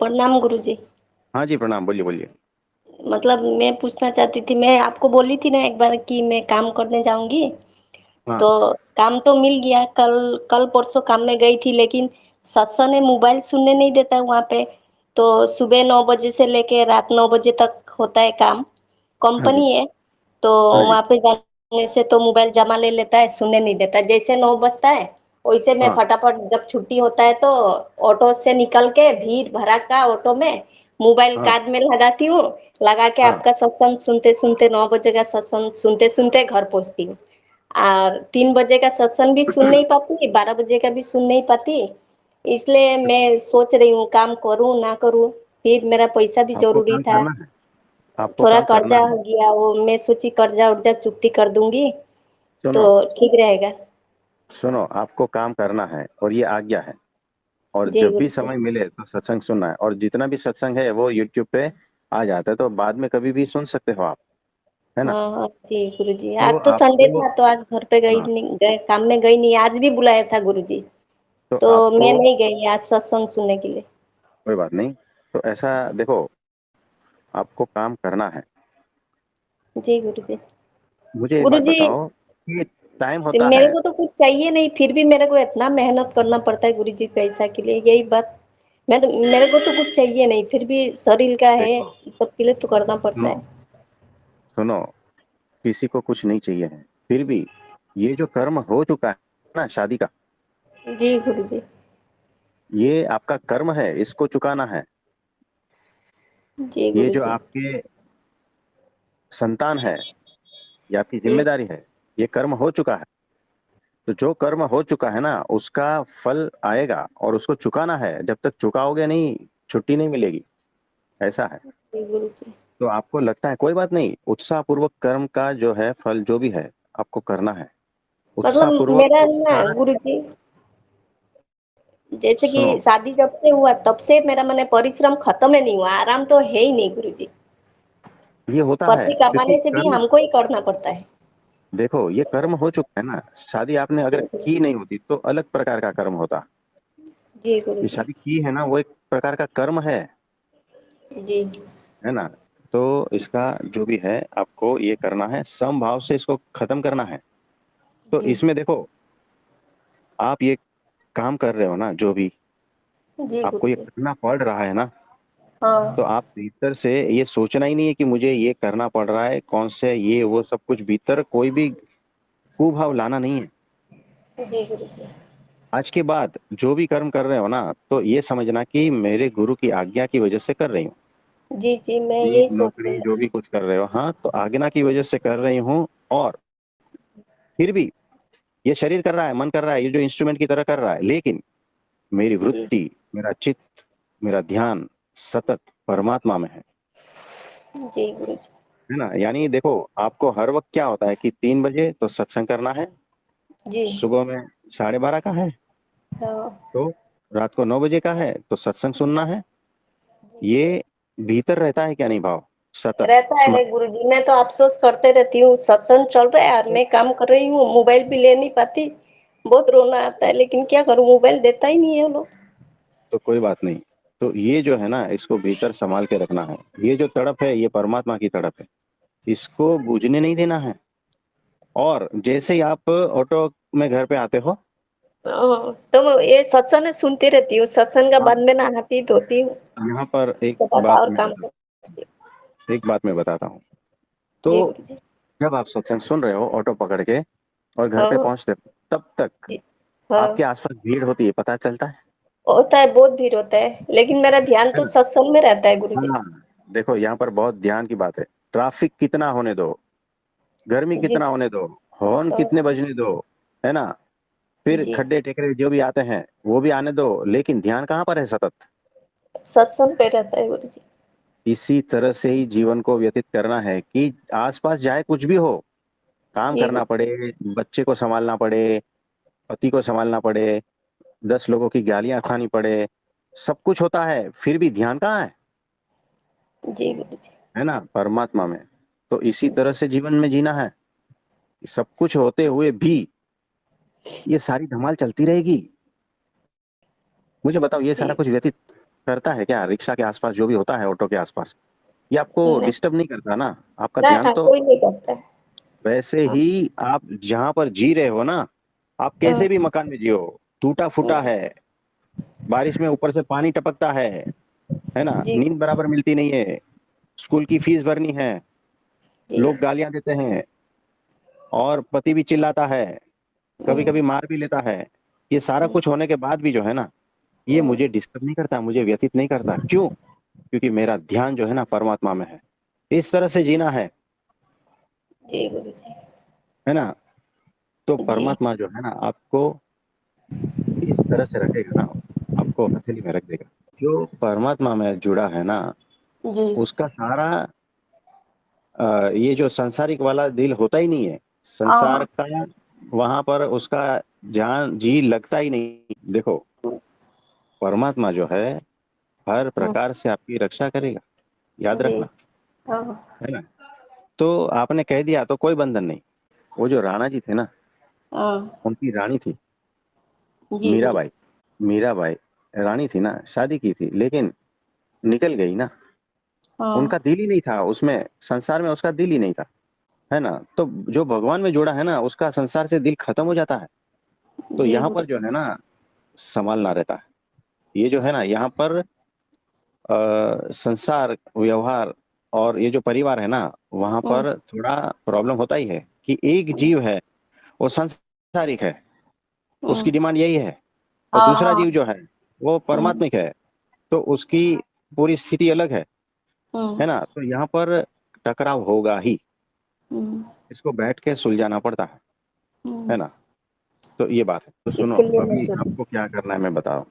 प्रणाम गुरुजी। हाँ जी, प्रणाम। बोलिए, बोलिए। मतलब मैं पूछना चाहती थी, मैं आपको बोली थी ना एक बार कि मैं काम करने जाऊंगी। हाँ, तो काम तो मिल गया, कल कल परसों काम में गई थी, लेकिन सत्संग ने मोबाइल सुनने नहीं देता है वहाँ पे। तो सुबह 9 बजे से लेके रात 9 बजे तक होता है काम। हाँ जी, कंपनी है। तो हाँ जी, वहाँ पे जाने से तो मोबाइल जमा ले लेता है, सुनने नहीं देता। जैसे 9 बजता है वैसे मैं हाँ, फटाफट, जब छुट्टी होता है तो ऑटो से निकल के भीड़ भड़ाका ऑटो में मोबाइल हाँ, कान में लगाती हूँ। लगा के हाँ। आपका सत्संग सुनते सुनते, 9 बजे का सत्संग सुनते सुनते घर पहुंचती हूँ। और 3 बजे का सत्संग भी सुन नहीं पाती, 12 बजे का भी सुन नहीं पाती। इसलिए मैं सोच रही हूँ काम करूँ ना करूँ। फिर मेरा पैसा भी आपको जरूरी काम था। करना है, आपको थोड़ा काम करना कर्जा है। हो गया, वो मैं सोची कर्जा उर्जा चुकती कर दूंगी सुनो, तो ठीक रहेगा। सुनो, आपको काम करना है और ये आज्ञा है। और जी जब भी गुरु जी। समय मिले तो सत्संग सुनना है, और जितना भी सत्संग है वो यूट्यूब पे आ जाता है, तो बाद में कभी भी सुन सकते हो आप। है ना? हाँ हाँ जी गुरु जी, तो आज तो संडे आपको, था तो आज घर पे गई हाँ, नहीं, गए काम में गई नहीं। आज भी बुलाया था गुरु जी, तो तो आपको, मैं नहीं गई आज सत्संग सुनने के लिए। कोई बात नहीं। तो ऐसा देखो, आपको काम करना है। जी गुरु जी। मुझे एक गुरु बात जी, बताओ कि टाइम होता मेरे है। को तो कुछ चाहिए नहीं, फिर भी मेरे को इतना मेहनत करना पड़ता है गुरु जी पैसा के लिए, यही बात। मैं तो, मेरे को तो कुछ चाहिए नहीं, फिर भी शरीर का है, देखो, सबके लिए तो करना पड़ता सुनो, है। सुनो, किसी को कुछ नहीं चाहिए है, फिर भी ये जो कर्म हो चुका है ना, शादी का, जी गुरु जी। ये आपका कर्म है, इसको चुकाना है। जी ये गुरु जो जी। आपके संतान है, ये आपकी जी जिम्मेदारी है। ये कर्म हो चुका है। तो जो कर्म हो चुका है ना, उसका फल आएगा और उसको चुकाना है। जब तक चुकाओगे नहीं, छुट्टी नहीं मिलेगी। ऐसा है। जी गुरु जी। तो आपको लगता है कोई बात नहीं, उत्साह पूर्वक कर्म का जो है फल जो भी है आपको करना है। उत्साह मतलब पूर्वक मेरा ना सारा। गुरु जी, जैसे कि सुनो, शादी जब से हुआ तब से मेरा मैंने परिश्रम खत्म ही नहीं हुआ, आराम तो है ही नहीं गुरु जी। ये होता है पति क्योंकि कमाने से भी कर्म, हमको ही करना पड़ता है। देखो ये कर्म हो चुका है ना। शादी आपने अगर जी गुरु की नहीं होती तो अलग प्रकार का कर्म होता। जी। गुरु ये जी। शादी की है ना, वो एक प्रकार का कर्म जी है ना। तो इसका जो भी है आपको ये करना है, समभाव से इसको खत्म करना है। तो जी। इसमें देखो, आप ये काम कर रहे हो ना, जो भी जी आपको गुरु ये जी। करना पड़ रहा है ना, तो हाँ। आप भीतर से ये सोचना ही नहीं है कि मुझे ये करना पड़ रहा है, कौन से ये वो सब कुछ, भीतर कोई भी कुभाव लाना नहीं है। जी गुरु जी। आज के बाद जो भी कर्म कर रहे हो ना, तो ये समझना कि मेरे गुरु की आज्ञा की वजह से कर रही हूँ। जी जी, मैं ये यही सोच रही नौकरी हूँ। जो भी कुछ कर रहे हो, हाँ, तो आज्ञा की वजह से कर रही हूँ। और फिर भी ये शरीर कर रहा है, मन कर रहा है, ये जो इंस्ट्रूमेंट की तरह कर रहा है, लेकिन मेरी जी वृत्ति, मेरा चित्त, मेरा ध्यान सतत परमात्मा में जी गुरु जी। है ना। यानी देखो, आपको हर वक्त क्या होता है कि 3 बजे तो सत्संग करना है, जी। सुबह में 12:30 का है, हाँ। तो रात को 9 बजे का है तो सत्संग सुनना है। जी ये भीतर रहता है क्या नहीं भाव, सतत रहता है स्मरण। गुरु जी, मैं तो अफसोस करते रहती हूँ, सत्संग चल रहा है और तो, मैं काम कर रही हूँ, मोबाइल भी ले नहीं पाती। बहुत रोना आता है, लेकिन क्या करूँ, मोबाइल देता ही नहीं है वो लोग। तो कोई बात नहीं। तो ये जो है ना, इसको भीतर संभाल के रखना है। ये जो तड़प है, ये परमात्मा की तड़प है, इसको बूझने नहीं देना है। और जैसे ही आप ऑटो में घर पे आते हो, तो मैं ये सत्संग सुनती रहती हूँ, सत्संग का बाद हाँ, में नहाती धोती हूँ, यहाँ पर एक उसके बाद बात और मैं काम बता करती हूँ। एक बात मैं बताता हूँ। तो जी गुरु जी। जब आप सत्संग सुन रहे हो ऑटो पकड़ के और घर पे हाँ। पहुंचते हो, तब तक जी। हाँ। आपके आसपास भीड़ होती है, पता चलता होता है, बहुत भीड़ होता है, लेकिन मेरा ध्यान है तो ना। सत्संग में रहता है गुरु जी। हाँ, देखो यहाँ पर बहुत ध्यान की बात है। ट्रैफिक कितना होने दो, गर्मी जी। कितना होने दो, हॉर्न हाँ। कितने बजने दो, है ना। फिर जी। खड्डे टेकरे जो भी आते हैं वो भी आने दो, लेकिन ध्यान कहाँ पर है, सतत। सत्संग पे रहता है गुरु जी। इसी तरह से ही जीवन को व्यतीत करना है कि आसपास चाहे कुछ भी हो, काम जी करना गुरु। पड़े, बच्चे को संभालना पड़े, पति को संभालना पड़े, 10 लोगों की गालियां खानी पड़े, सब कुछ होता है, फिर भी ध्यान कहाँ जी गुरु जी। है ना, परमात्मा में। तो इसी तरह से जीवन में जीना है। सब कुछ होते हुए भी ये सारी धमाल चलती रहेगी। मुझे बताओ, ये सारा जी कुछ व्यतीत करता है क्या रिक्शा के आसपास जो भी होता है ऑटो के आसपास, ये आपको नहीं, डिस्टर्ब नहीं करता ना, आपका ना ध्यान ना, तो कोई नहीं करता है। वैसे हाँ, ही आप जहां पर जी रहे हो ना, आप हाँ, कैसे भी मकान में जियो, टूटा फूटा हाँ, है, बारिश में ऊपर से पानी टपकता है ना, जी, नींद बराबर मिलती नहीं है, स्कूल की फीस भरनी है, जी, लोग गालियां देते हैं, और पति भी चिल्लाता है, कभी कभी मार भी लेता है, ये सारा कुछ होने के बाद भी जो है ना, ये मुझे डिस्टर्ब नहीं करता, मुझे व्यथित नहीं करता। क्यों? क्योंकि मेरा ध्यान जो है ना परमात्मा में है। इस तरह से जीना जी गुरु जी, है ना। तो जी, परमात्मा जो है ना आपको इस तरह से रखेगा ना, आपको हथेली में रख देगा। जो परमात्मा में जुड़ा है ना, जी, उसका सारा ये जो सांसारिक वाला दिल होता ही नहीं है, संसार हाँ, का वहां पर उसका ध्यान जी लगता ही नहीं। देखो, परमात्मा जो है हर प्रकार से आपकी रक्षा करेगा, याद जी, रखना, हाँ, है ना। तो आपने कह दिया तो कोई बंधन नहीं। वो जो राणा जी थे ना, हाँ, उनकी रानी थी जी गुरु मीराबाई। जी, मीराबाई रानी थी ना, शादी की थी, लेकिन निकल गई ना, हाँ, उनका दिल ही नहीं था उसमें, संसार में उसका दिल ही नहीं था, है ना। तो जो भगवान में जुड़ा है ना, उसका संसार से दिल खत्म हो जाता है। तो जी यहाँ गुरु, पर जो है ना संभालना रहता है। ये जो है ना यहाँ पर संसार व्यवहार और ये जो परिवार है ना, वहां हम्म, पर थोड़ा प्रॉब्लम होता ही है कि एक जीव है, वो सांसारिक है, उसकी हम्म, डिमांड यही है, और हाँ, दूसरा हाँ, जीव जो है वो हम्म, परमात्मिक है, तो उसकी पूरी स्थिति अलग हम्म, है ना। तो यहाँ पर टकराव होगा ही, हम्म, इसको बैठ के सुलझाना पड़ता है हम्म, ना। तो ये बात है। तो सुनो, इसके लिए मैं अभी जुड़ी। आपको क्या करना है मैं बताओ।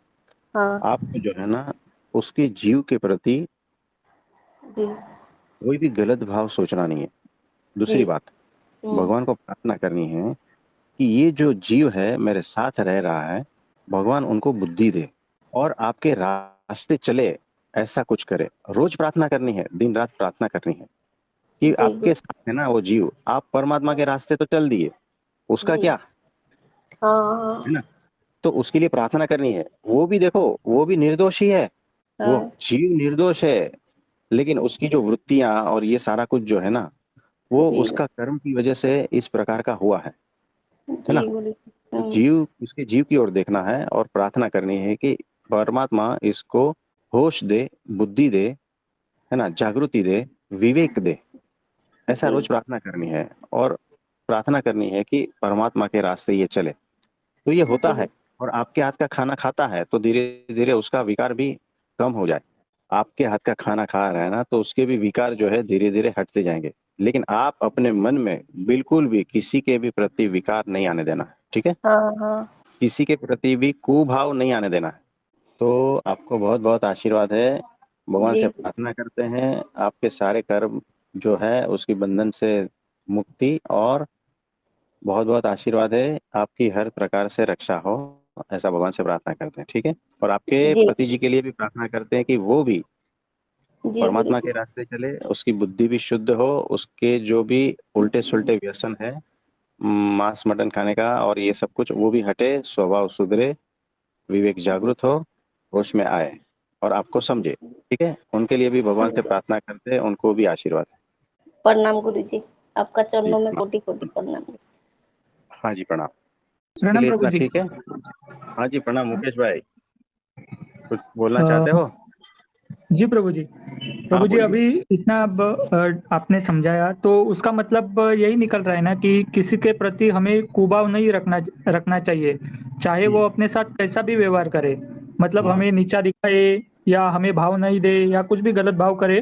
हाँ, आपको जो है ना उसके जीव के प्रति जी, कोई भी गलत भाव सोचना नहीं है। जी, दूसरी बात, हम्म, भगवान को प्रार्थना करनी है कि ये जो जीव है मेरे साथ रह रहा है, भगवान उनको बुद्धि दे और आपके रास्ते चले, ऐसा कुछ करे। रोज प्रार्थना करनी है, दिन रात प्रार्थना करनी है कि जी आपके गुरु, साथ है ना वो जीव, आप परमात्मा के रास्ते तो चल दिए, उसका जी, क्या, हाँ, है हाँ, ना। तो उसके लिए प्रार्थना करनी है। वो भी देखो, वो भी निर्दोष ही है, वो हाँ, जीव निर्दोष है, लेकिन उसकी जो वृत्तियां और ये सारा कुछ जो है ना, वो जी उसका कर्म की वजह से इस प्रकार का हुआ है जी ना। गुरु जी, तो जीव, उसके जीव की ओर देखना है और प्रार्थना करनी है कि परमात्मा इसको होश दे, बुद्धि दे, है ना, जागृति दे, विवेक दे। ऐसा जी, रोज प्रार्थना करनी है, और प्रार्थना करनी है कि परमात्मा के रास्ते ये चले। तो ये होता जी, है, और आपके हाथ का खाना खाता है तो धीरे धीरे उसका विकार भी कम हो जाए। आपके हाथ का खाना खा रहा है ना, तो उसके भी विकार जो है धीरे धीरे हटते जाएंगे। लेकिन आप अपने मन में बिल्कुल भी किसी के भी प्रति विकार नहीं आने देना है, ठीक है। हाँ, हाँ, किसी के प्रति भी कुभाव नहीं आने देना है। तो आपको बहुत बहुत आशीर्वाद है। भगवान जी, से प्रार्थना करते हैं आपके सारे कर्म जो है उसकी बंधन से मुक्ति, और बहुत बहुत आशीर्वाद है आपकी हर प्रकार से रक्षा हो, ऐसा भगवान से प्रार्थना करते हैं, ठीक है। और आपके जी, पति जी के लिए भी प्रार्थना करते हैं कि वो भी जी गुरु परमात्मा जी, के रास्ते चले, उसकी बुद्धि भी शुद्ध हो, उसके जो भी उल्टे सुलटे व्यसन है, मांस मटन खाने का और ये सब कुछ, वो भी हटे, स्वभाव सुधरे, विवेक जी, जागृत हो, होश में आए और आपको समझे, ठीक है। उनके लिए भी भगवान से जी। प्रार्थना करते हैं, उनको भी आशीर्वाद है। प्रणाम गुरु जी, आपका जी चरणों में प्रणाम। कोटि कोटि प्रणाम। हाँ जी प्रणाम। के प्रणाम लिए प्रभु इतना जी। ठीक है। हाँ जी प्रणाम मुकेश भाई, कुछ बोलना अ, चाहते हो? जी प्रभु जी। हाँ प्रभु जी, बोलिए। अभी इतना अब आपने समझाया तो उसका मतलब यही निकल रहा है ना कि किसी के प्रति हमें कुभाव नहीं रखना रखना चाहिए, चाहे वो अपने साथ कैसा भी व्यवहार करे। मतलब हाँ हमें नीचा दिखाए या हमें भाव नहीं दे या कुछ भी गलत भाव करे,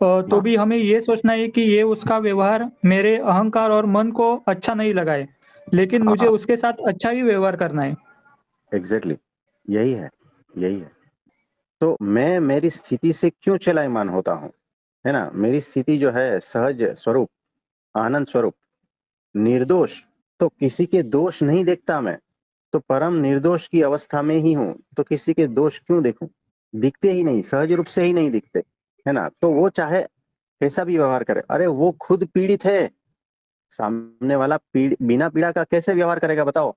तो हाँ भी हमें ये सोचना है कि ये उसका व्यवहार मेरे अहंकार और मन को अच्छा नहीं लगाए, लेकिन हाँ मुझे हाँ, उसके साथ अच्छा ही व्यवहार करना है। एग्जैक्टली, यही है, यही है। तो मैं मेरी स्थिति से क्यों चलायमान होता हूँ, है ना। मेरी स्थिति जो है सहज स्वरूप, आनंद स्वरूप, निर्दोष, तो किसी के दोष नहीं देखता मैं, तो परम निर्दोष की अवस्था में ही हूं, तो किसी के दोष क्यों देखूं? दिखते ही नहीं, सहज रूप से ही नहीं दिखते, है ना। तो वो चाहे कैसा भी व्यवहार करे, अरे वो खुद पीड़ित है, सामने वाला बिना पीड़ा का कैसे व्यवहार करेगा बताओ।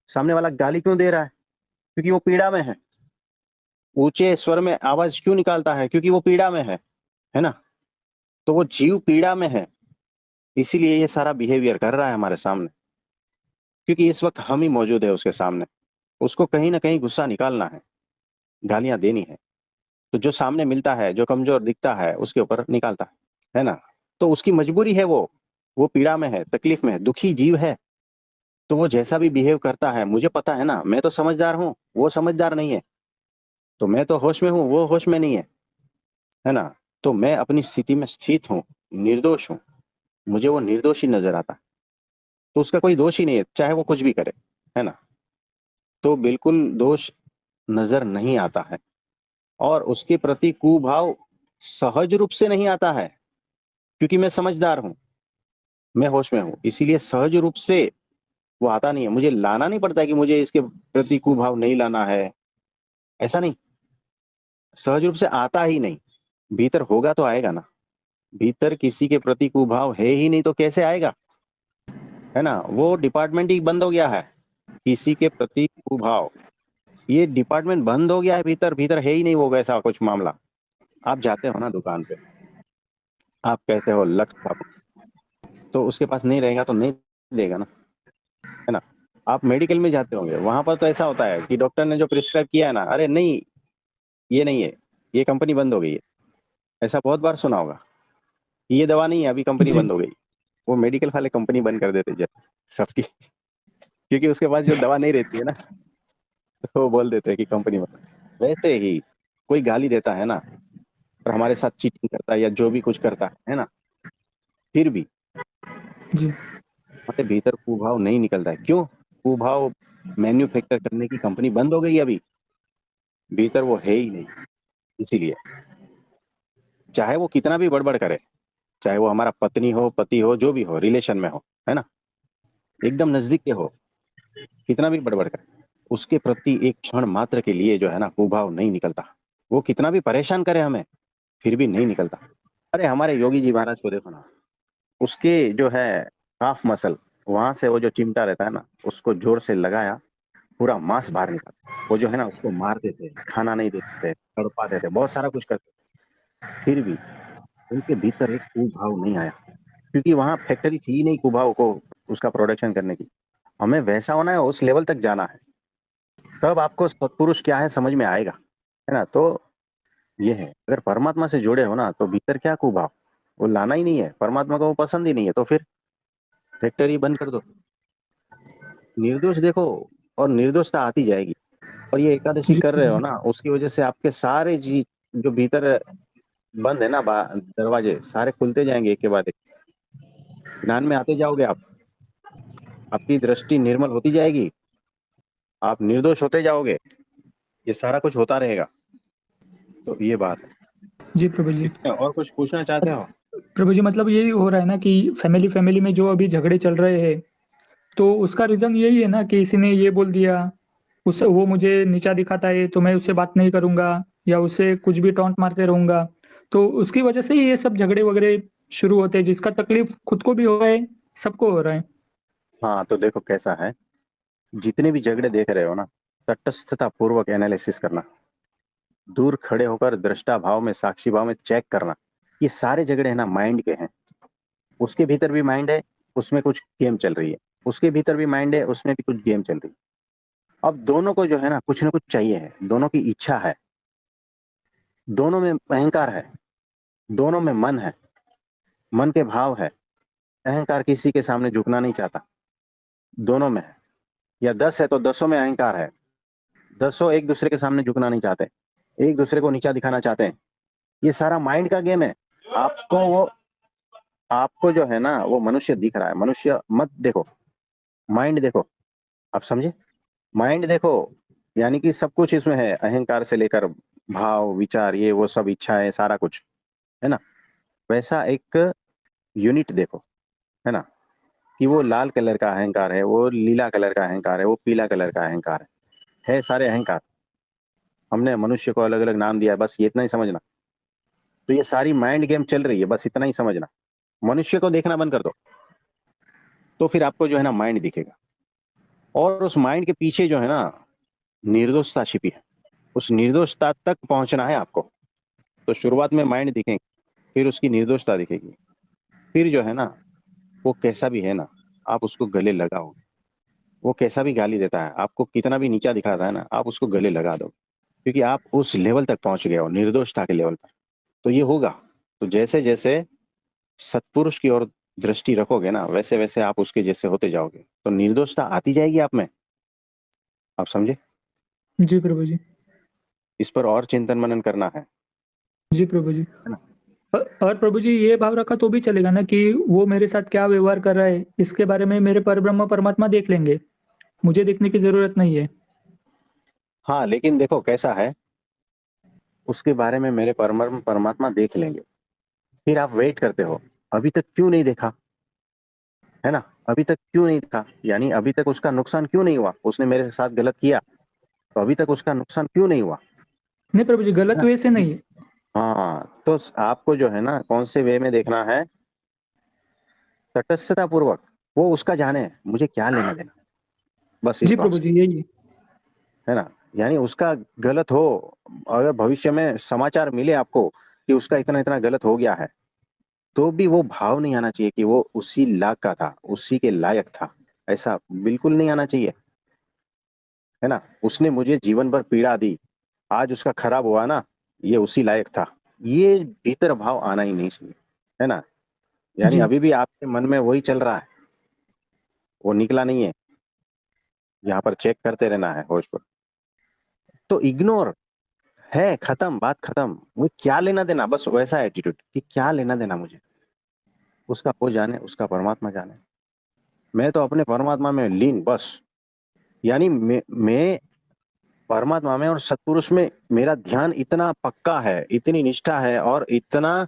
सामने वाला गाली क्यों दे रहा है? क्योंकि वो पीड़ा में है। ऊंचे स्वर में आवाज क्यों निकालता है? क्योंकि वो पीड़ा में है ना? तो वो जीव पीड़ा में है, इसीलिए ये सारा बिहेवियर कर रहा है हमारे सामने, क्योंकि इस वक्त हम ही मौजूद है उसके सामने। उसको कहीं ना कहीं गुस्सा निकालना है, गालियां देनी है, तो जो सामने मिलता है, जो कमजोर दिखता है, उसके ऊपर निकालता है ना? तो उसकी मजबूरी है, वो पीड़ा में है, तकलीफ में है, दुखी जीव है। तो वो जैसा भी बिहेव करता है, मुझे पता है ना, मैं तो समझदार हूँ, वो समझदार नहीं है। तो मैं तो होश में हूँ, वो होश में नहीं है ना? तो मैं अपनी स्थिति में स्थित हूँ, निर्दोष हूँ, मुझे वो निर्दोष ही नजर आता है। तो उसका कोई दोष ही नहीं है, चाहे वो कुछ भी करे, है ना? तो बिल्कुल दोष नजर नहीं आता है। और उसके प्रति कुभाव सहज रूप से नहीं आता है, क्योंकि मैं समझदार हूं, मैं होश में हूं, इसीलिए सहज रूप से वो आता नहीं है। मुझे लाना नहीं पड़ता कि मुझे इसके प्रति कुभाव नहीं लाना है, ऐसा नहीं, सहज रूप से आता ही नहीं। भीतर होगा तो आएगा ना, भीतर किसी के प्रति कुभाव है ही नहीं तो कैसे आएगा, है ना? वो डिपार्टमेंट ही बंद हो गया है, किसी के प्रति कुभाव, ये डिपार्टमेंट बंद हो गया है। भीतर भीतर है ही नहीं वो वैसा कुछ मामला। आप जाते हो ना दुकान पे, आप कहते हो लक्स साबुन, तो उसके पास नहीं रहेगा तो नहीं देगा ना, है ना? आप मेडिकल में जाते होंगे, वहां पर तो ऐसा होता है कि डॉक्टर ने जो प्रिस्क्राइब किया है ना, अरे नहीं, ये नहीं है, ये कंपनी बंद हो गई है। ऐसा बहुत बार सुना होगा कि ये दवा नहीं है, अभी कंपनी जी बंद हो गई। वो मेडिकल वाले कंपनी बंद कर देते जब सबकी, क्योंकि उसके पास जो दवा नहीं रहती है ना, तो वो बोल देते हैं कि कंपनी बंद। वैसे ही कोई गाली देता है ना, और हमारे साथ चीटिंग करता है या जो भी कुछ करता है ना, फिर भी जी हमारे भीतर कुभाव नहीं निकलता है। क्यों? कुभाव मैन्युफैक्चर करने की कंपनी बंद हो गई अभी, भीतर वो है ही नहीं। इसीलिए चाहे वो कितना भी बड़बड़ करे, चाहे वो हमारा पत्नी हो, पति हो, जो भी हो, रिलेशन में हो, है ना, एकदम नजदीक के हो, कितना भी बड़बड़ करे, उसके प्रति एक क्षण मात्र के लिए जो है ना कुभाव नहीं निकलता। वो कितना भी परेशान करे हमें, फिर भी नहीं निकलता। अरे हमारे योगी जी महाराज को देखो ना, उसके जो है काफ मसल, वहां से वो जो चिमटा रहता है ना, उसको जोर से लगाया, पूरा मांस बाहर निकला। वो जो है ना उसको मारते थे, खाना नहीं देते थे, तड़पाते थे, बहुत सारा कुछ करते थे, फिर भी उनके भीतर एक कुभाव नहीं आया, क्योंकि वहां फैक्ट्री थी ही नहीं कुभाव को उसका प्रोडक्शन करने की। हमें वैसा होना है, उस लेवल तक जाना है, तब आपको सत्पुरुष क्या है समझ में आएगा, है ना? तो ये है, अगर परमात्मा से जुड़े हो ना, तो भीतर क्या कुभाव, वो लाना ही नहीं है, परमात्मा को वो पसंद ही नहीं है, तो फिर फैक्ट्री बंद कर दो, निर्दोष देखो, और निर्दोषता आती जाएगी। और ये एकादशी जी कर रहे हो ना, उसकी वजह से आपके सारे जी जो भीतर बंद है ना, दरवाजे सारे खुलते जाएंगे एक के बाद एक, ज्ञान में आते जाओगे आप, आपकी दृष्टि निर्मल होती जाएगी, आप निर्दोष होते जाओगे, ये सारा कुछ होता रहेगा। तो ये बात है। जी प्रभु जी। ठीक है, और कुछ पूछना चाहते हो? प्रभु जी मतलब यही हो रहा है ना कि फैमिली फैमिली में जो अभी झगड़े चल रहे हैं, तो उसका रीजन यही है ना कि किसी ने ये बोल दिया, उस वो मुझे नीचा दिखाता है तो मैं उससे बात नहीं करूंगा, या उससे कुछ भी टॉन्ट मारते रहूंगा, तो उसकी वजह से ही ये सब झगड़े वगैरह शुरू होते हैं, जिसका तकलीफ खुद को भी हो रहा है, सबको हो रहा है। हाँ, तो देखो कैसा है, जितने भी झगड़े देख रहे हो ना, तटस्थता पूर्वक एनालिसिस करना, दूर खड़े होकर दृष्टा भाव में, साक्षी भाव में चेक करना, ये सारे झगड़े है ना माइंड के हैं। उसके भीतर भी माइंड है, उसमें कुछ गेम चल रही है, उसके भीतर भी माइंड है, उसमें भी कुछ गेम चल रही है। अब दोनों को जो है ना कुछ चाहिए है, दोनों की इच्छा है, दोनों में अहंकार है, दोनों में मन है, मन के भाव है, अहंकार किसी के सामने झुकना नहीं चाहता, दोनों में है। या 10 है तो 10 में अहंकार है, 10 एक दूसरे के सामने झुकना नहीं चाहते, एक दूसरे को नीचा दिखाना चाहते हैं। ये सारा माइंड का गेम है। आपको वो, आपको जो है ना वो मनुष्य दिख रहा है, मनुष्य मत देखो, माइंड देखो, आप समझे? माइंड देखो, यानी कि सब कुछ इसमें है, अहंकार से लेकर भाव, विचार, ये वो सब इच्छाएं, सारा कुछ, है ना? वैसा एक यूनिट देखो, है ना, कि वो लाल कलर का अहंकार है, वो लीला कलर का अहंकार है, वो पीला कलर का अहंकार है सारे अहंकार। हमने मनुष्य को अलग अलग नाम दिया है, बस ये इतना ही समझना। तो ये सारी माइंड गेम चल रही है, बस इतना ही समझना। मनुष्य को देखना बंद कर दो, तो फिर आपको जो है ना माइंड दिखेगा, और उस माइंड के पीछे जो है ना निर्दोषता छिपी है। उस निर्दोषता तक पहुंचना है आपको। तो शुरुआत में माइंड दिखेंगे, फिर उसकी निर्दोषता दिखेगी, फिर जो है ना वो कैसा भी है ना आप उसको गले लगाओगे। वो कैसा भी गाली देता है, आपको कितना भी नीचा दिखाता है ना, आप उसको गले लगा दो, क्योंकि आप उस लेवल तक पहुंच गए हो, निर्दोषता के लेवल पर। तो ये होगा। तो जैसे जैसे सत्पुरुष की ओर दृष्टि रखोगे ना, वैसे वैसे आप उसके जैसे होते जाओगे, तो निर्दोषता आती जाएगी आप में। आप समझे? जी प्रभु जी। इस पर और चिंतन मनन करना है जी प्रभु जी। है ना? और प्रभु जी ये भाव रखा तो भी चलेगा ना कि वो मेरे साथ क्या व्यवहार कर रहा है, इसके बारे में मेरे परब्रह्म परमात्मा देख लेंगे, मुझे देखने की जरूरत नहीं है। हाँ, लेकिन देखो कैसा है, उसके बारे में मेरे परमात्मा देख लेंगे, फिर आप वेट करते हो, अभी तक क्यों नहीं देखा, है ना? अभी तक क्यों नहीं देखा, यानी अभी तक उसका नुकसान क्यों नहीं हुआ? उसने मेरे साथ गलत किया, तो अभी तक उसका नुकसान क्यों नहीं हुआ, नहीं प्रभु जी, है गलत ना? वे से नहीं। हाँ, तो आपको जो है ना कौन से वे में देखना है, तटस्थता पूर्वक। वो उसका जाने, मुझे क्या लेना देना, बस जी इस भाव प्रभु से, जी, यही। है ना? यानी उसका गलत हो, अगर भविष्य में समाचार मिले आपको कि उसका इतना इतना गलत हो गया है, तो भी वो भाव नहीं आना चाहिए कि वो उसी लायक का था, उसी के लायक था। ऐसा बिल्कुल नहीं आना चाहिए, है ना? उसने मुझे जीवन भर पीड़ा दी, आज उसका खराब हुआ ना, ये उसी लायक था। ये भीतर भाव आना ही नहीं चाहिए, है ना? यानी जी अभी भी आपके मन में वही चल रहा है, वो निकला नहीं है। यहाँ पर चेक करते रहना है होश पर। तो इग्नोर है, खत्म, बात खत्म। मुझे क्या लेना देना, बस वैसा एटीट्यूड कि क्या लेना देना मुझे, उसका वो जाने, उसका परमात्मा जाने। मैं तो अपने परमात्मा में लीन बस। यानी मैं परमात्मा में और सत्पुरुष में मेरा ध्यान इतना पक्का है, इतनी निष्ठा है, और इतना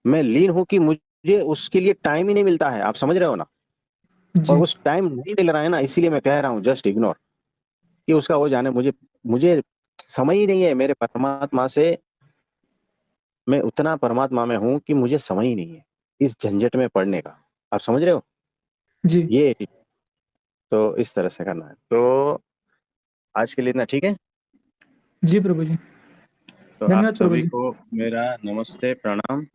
मैं लीन हूं कि मुझे उसके लिए टाइम ही नहीं मिलता है। आप समझ रहे हो ना? और जी उस टाइम नहीं मिल रहा है ना, इसीलिए मैं कह रहा हूँ जस्ट इग्नोर, कि उसका वो जाने। मुझे मुझे समय ही नहीं है मेरे परमात्मा से। मैं उतना परमात्मा में हूं कि मुझे समय ही नहीं है इस झंझट में पड़ने का। आप समझ रहे हो? जी। ये तो इस तरह से करना है। तो आज के लिए इतना ठीक है। जी प्रभु जी। तो आप धन्यवाद प्रभु सभी जी। को मेरा नमस्ते, प्रणाम।